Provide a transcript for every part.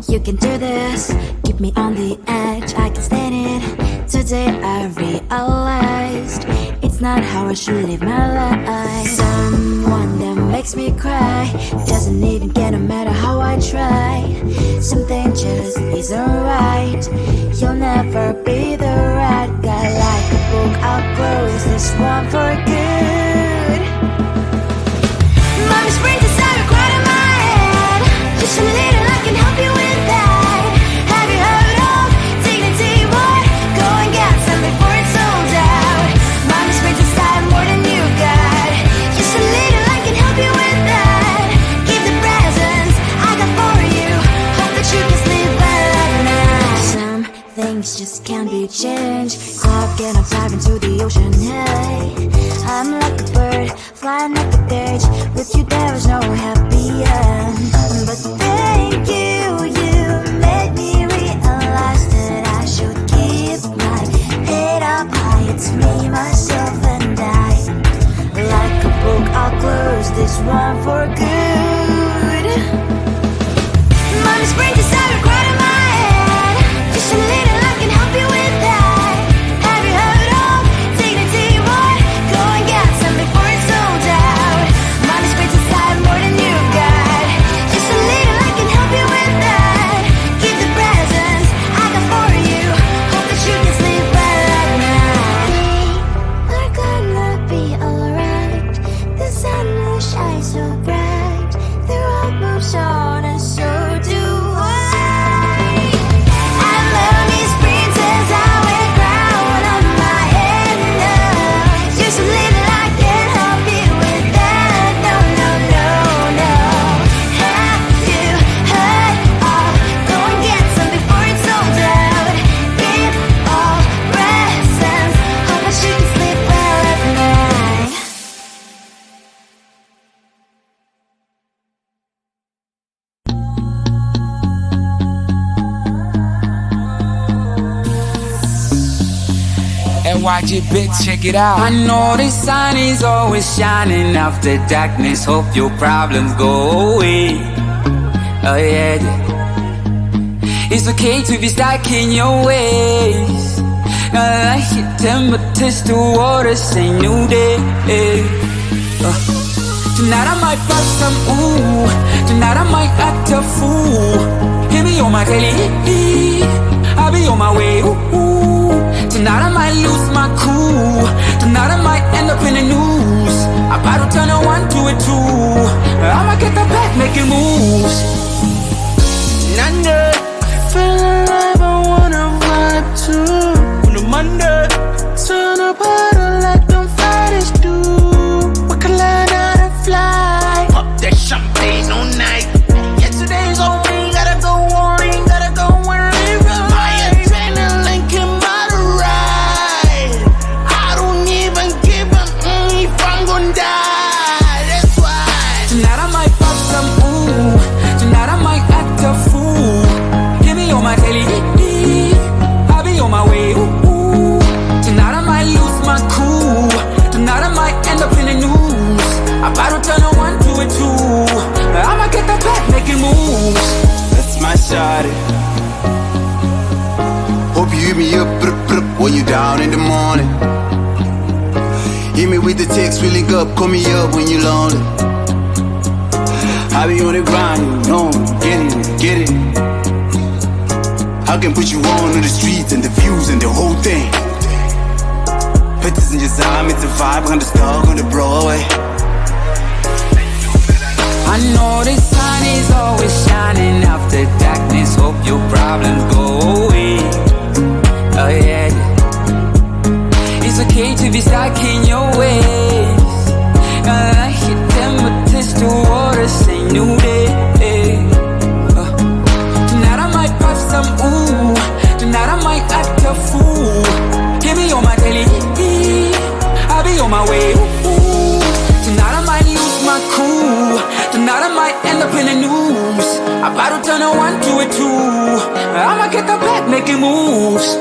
You can do this, keep me on the edge, I can stand it. Today I realized it's not how I should live my life. Someone that makes me cry doesn't even get no matter how I try. Something just isn't right. You'll never be the right guy. Like a book, I'll close this one for good. Mommy springs inside a cry in my head. Just a little, I can help you with that. Have you heard of dignity? What? Go and get some before it's sold out. Mommy springs inside more than you got. Just a little, I can help you with that. Keep the presents I got for you. Hope that you can sleep well at night. Some things just can't be changed. Clock and I'm diving to the ocean. Hey, I'm like a bird flying like a cage. With you there is no happy end. But thank you, you made me realize that I should keep my head up high. It's me, myself and I. Like a book, I'll close this one for good. Mommy springs inside a cry in my head. Just a little, I can help you with that. Have you heard of dignity? What? Go and get some before it's sold out. Mommy springs inside more than you got. Just a little, I can help you with that. Keep the presents I got for you. Hope that you can sleep well at night. We're gonna be alright. The sun will shine so bright. The road moves on and so do I. And mommy's princess, I wear crown on my head now. Just a little, I can help you with that. No, no, no, no. Have you heard of? Go and get some before it's sold out. Give all presents. Hope that you can sleep well at night. NYG bitch, check it out. I know the sun is always shining after darkness. Hope your problems go away. Oh yeah, yeah. It's okay to be stuck in your ways. I like it, temper test the water, say new day. Tonight I might pop some ooh. Tonight I might act a fool. Hear me on my daily, I'll be on my way, ooh. Tonight I might lose my cool. Tonight I might end up in the news. I'm about to turn a 1 to a 2. I'ma get the back making moves. Nanda, feel alive, I wanna vibe too. On the Monday, turn up harder like them Fridays do. We can learn how to fly. Pop that champagne all night. Yesterday's on me, gotta go on, gotta go where it right. My adrenaline came by the ride. I don't even give a if I'm gonna die. That's why. Tonight I might pop some ooh. Tonight I might act a fool. Hear me on my daily, I'll be on my way, ooh. Tonight I might lose my cool. Tonight I might end up in the news. I'm about to turn a 1 to a 2. I'ma get the back making moves. That's my shawty. Hope you hit me up when you down in the morning. Hit me with the text, we link up, call me up when you lonely. I be on the grind, you know, get it. I can put you on the streets and the views and the whole thing. Put this in your time, it's a vibe, on the star on the Broadway. I know the sun is always shining after darkness. Hope your problems go away. Oh yeah, yeah. It's okay to be stuck in your ways. I like it, temper test the water, say new day. Tonight I might pop some ooh. Tonight I might act a fool. Hear me on my daily, I'll be on my way, ooh. Tonight I might lose my cool. Tonight I might end up in the news. I'm about to turn a 1 to a 2. I'ma get the back making moves.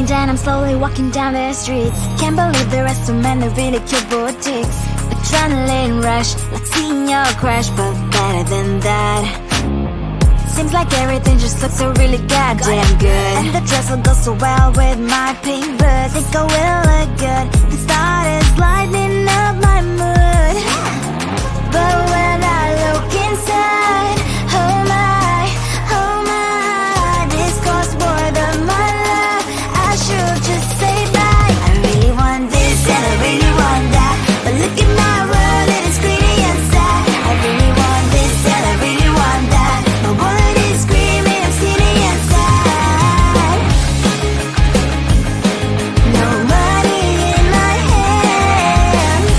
And then I'm slowly walking down the streets. Can't believe the rest of men are really cute boutiques. Adrenaline rush, like seeing your crush, but better than that. Seems like everything just looks so really goddamn good. And the dress will go so well with my pink boots. Think I will look good. The start is lighting up my mood. But when I look inside, oh my, this costs more than my love. I should just say bye. I really want this and I really want that, but look at my world, it is pretty and sad. I really want this and I really want that. My wallet is screaming, I'm skinny and sad. No money in my hands.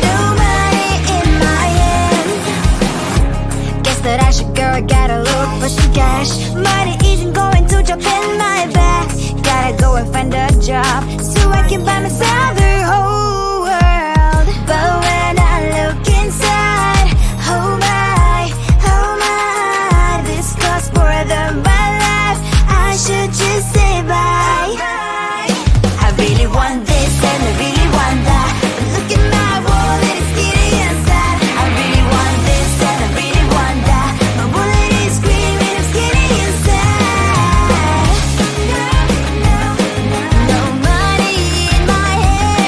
No money in my hands. Guess that I should go, I gotta look for some cash. Money isn't going to drop in my bag. Gotta go and find a job so I can buy myself the whole world. But when I look inside, oh my, this costs more than my life. I should just say bye. I really want this and I really want that, but look at my wallet, it's skinny and sad. I really want this and I really want that. My wallet is screaming, I'm skinny and sad. No money in my hands.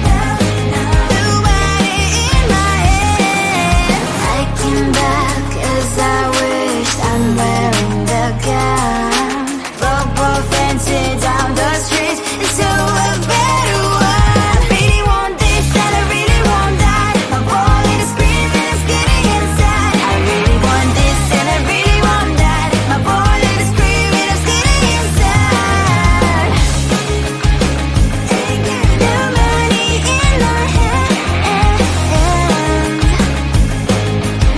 No money in my hands. I came back as I wished. I'm wearing the gown. Football fancy down the street into a better one. I really want this and I really want that. My wallet is screaming, it's getting inside. I really want this and I really want that. My wallet is screaming, it's getting inside. No money in my hands.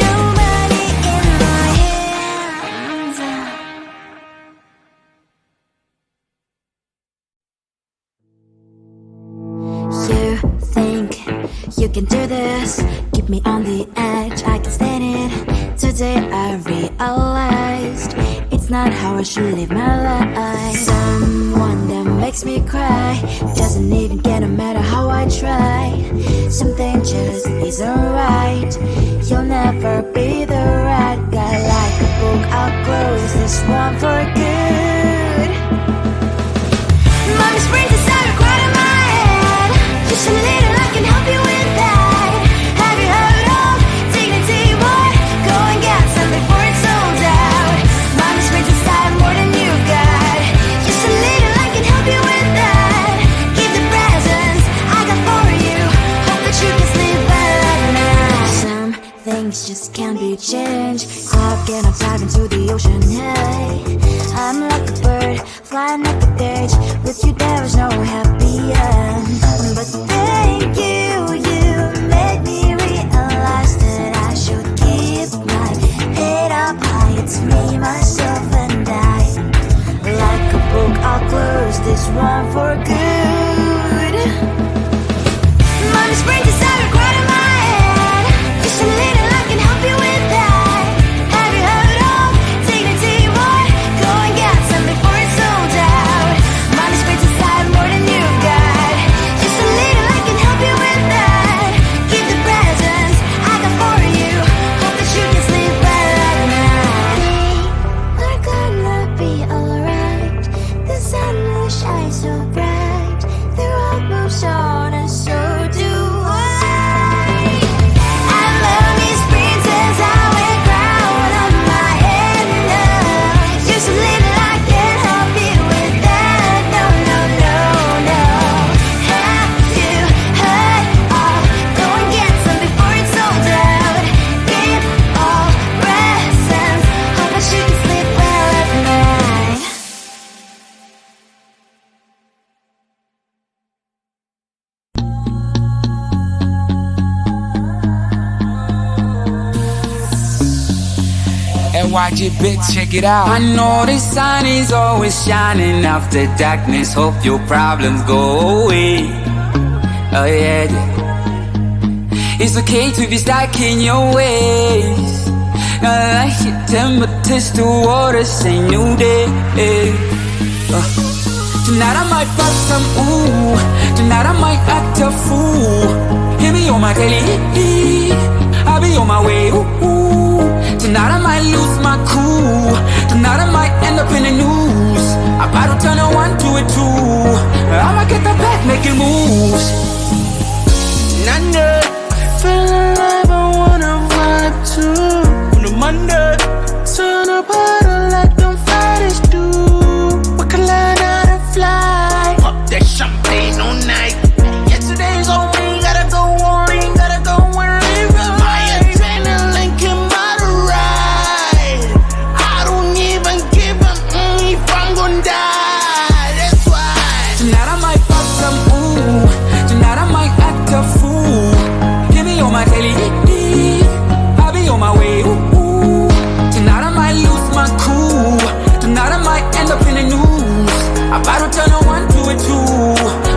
No money in my hands. You think you can do this, keep me on the edge, I can stand it. Today I realized it's not how I should live my life. Someone that makes me cry doesn't even get no matter how I try. Something just isn't right. You'll never be the right guy. Like a book, I'll close this one for good. Mommy springs inside a quite in my head. Just a little, I can help you with that. Have you heard of dignity? What? Go and get some before it's sold out. Mommy springs inside more than you got. Just a little, I can help you with that. Keep the presents I got for you. Hope that you can sleep well at night. Some things just can't be changed. Clock and I'm diving to the ocean. Hey, I'm like a bird flying like a cage. With you there is no happy end. But thank you, you made me realize that I should keep my head up high. It's me, myself and I. Like a book, I'll close this one for good. Mommy springs inside a quite in my head. Just a little, I can help you with that. Have you heard of dignity? What? Go and get some before it's sold out. Mommy springs inside more than you got. Just a little, I can help you with that. Keep the presents I got for you. Hope that you can sleep well at night. We're gonna be alright. The sun will shine so bright. The road moves on and so do I. I love these princess, I wear crown on my head now. Just a little, I can help you with that. No, no, no, no. Have you heard of? Go and get some before it's sold out. Give all presents. Hope that you can sleep well at night. NYG bitch, check it out. I know the sun is always shining after darkness. Hope your problems go away. Oh yeah, yeah. It's okay to be stuck in your ways. I hit them, but taste the water, say new day. Tonight I might pop some ooh. Tonight I might act a fool. Hear me on my daily, I'll be on my way. Ooh. Tonight I might lose my cool. Tonight I might end up in the news. I about to turn a 1 to a 2. I'ma get the back making moves. Nanda, feel alive, I wanna vibe too. On a Monday, turn up harder like them Fridays do. We can learn how to fly. Pop that champagne all night. Yesterday's on me, gotta go on, gotta go where it is. My adrenaline came out to ride. I don't even give a if I'm gonna die. That's why tonight I might pop some ooh. Tonight I might act a fool. Hear me on my daily, I'll be on my way. Ooh. Tonight I might lose my cool. Tonight I might end up in the news. I about to turn a 1 to a 2.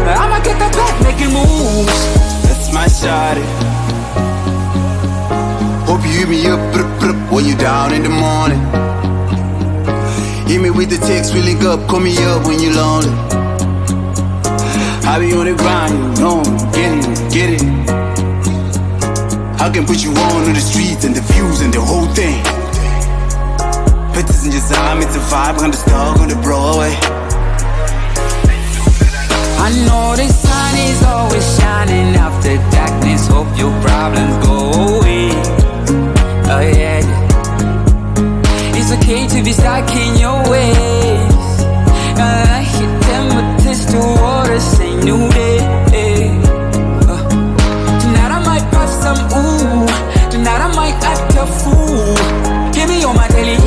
I'ma get the back making moves. That's my shawty. Hope you hit me up when you down in the morning. Hit me with the text, we link up, call me up when you lonely. I be on the grind, you know, get it. I can put you on the streets and the views and the whole thing. Pictures in your time, it's a vibe, on the star on the Broadway. I know the sun is always shining after darkness. Hope your problems go away. Oh yeah. It's okay to be stuck in your ways. I hit them with taste the water, say new day. Tonight I might pop some ooh. Tonight I might act a fool. Hear me on my daily,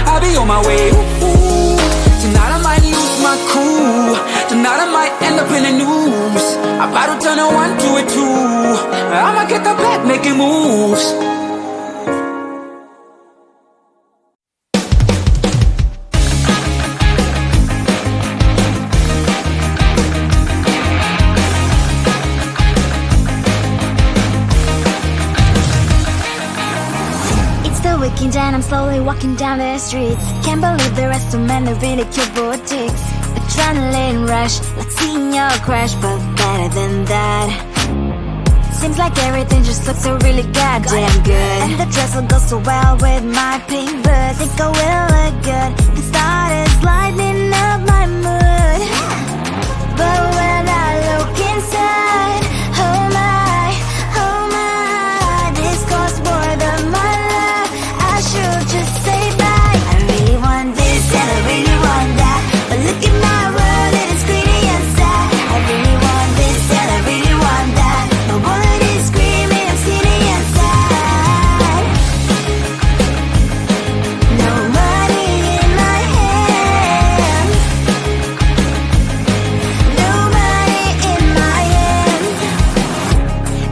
I'll be on my way. Ooh. Tonight I might lose my cool. Tonight I might end up in the news. I about to turn a 1 to a 2. I'ma get the back making moves. And I'm slowly walking down the streets. Can't believe there are so many really cute boutiques. Adrenaline rush, like seeing your crush, but better than that. Seems like everything just looks so really goddamn good. And the dress will go so well with my pink boots. Think I will look good. The started lighting up my mood. But when I look inside, oh my, this costs more than my life. I should just say bye. I really want this and I really want that, but look at my world, it is greedy and sad. I really want this and I really want that. My wallet is screaming, I'm skinny and sad. No money in my hand. No money in my hand.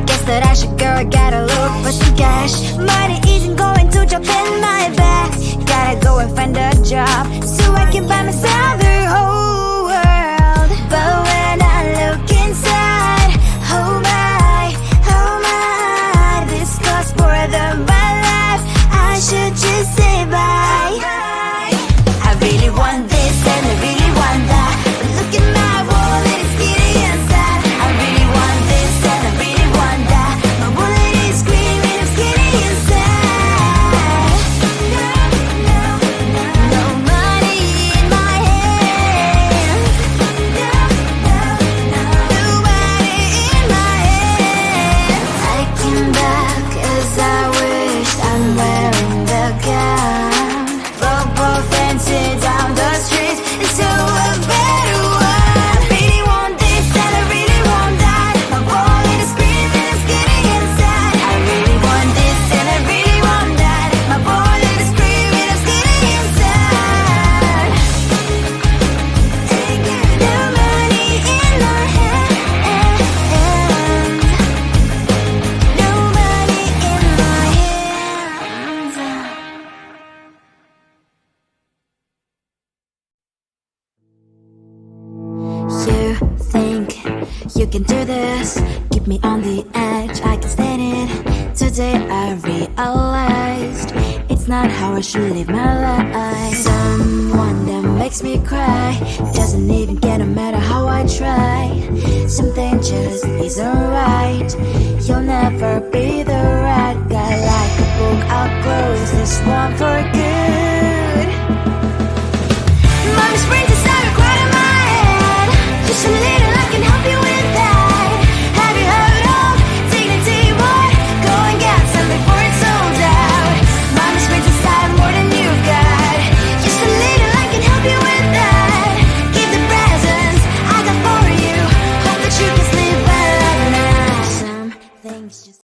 Guess that I should go, gotta look for some cash. Money isn't going to jump in my back. Gotta go and find a job so I can buy myself the whole world. But when I look inside, oh my, this costs more than my life. I should just say bye. I really want this and I really want that, but look at my wallet, it's skinny and sad. I really want this and I really want that. My wallet is screaming, I'm skinny and sad. No money in my hand. No money in my hand. I came back as I wish I'm wearing the gown. Robo fancy down the streets into a better one. I really want this and I really want that. My wallet is screaming, I'm skinny inside. I really want this and I really want that. My wallet is screaming, I'm skinny inside. No money in my hand. No money in my hands. You think you can do this? Keep me on the edge, I can stand it. Today I realized it's not how I should live my life. Someone that makes me cry doesn't even get no matter how I try. Something just isn't right. You'll never be the right guy. Like a book, I'll close this one for good.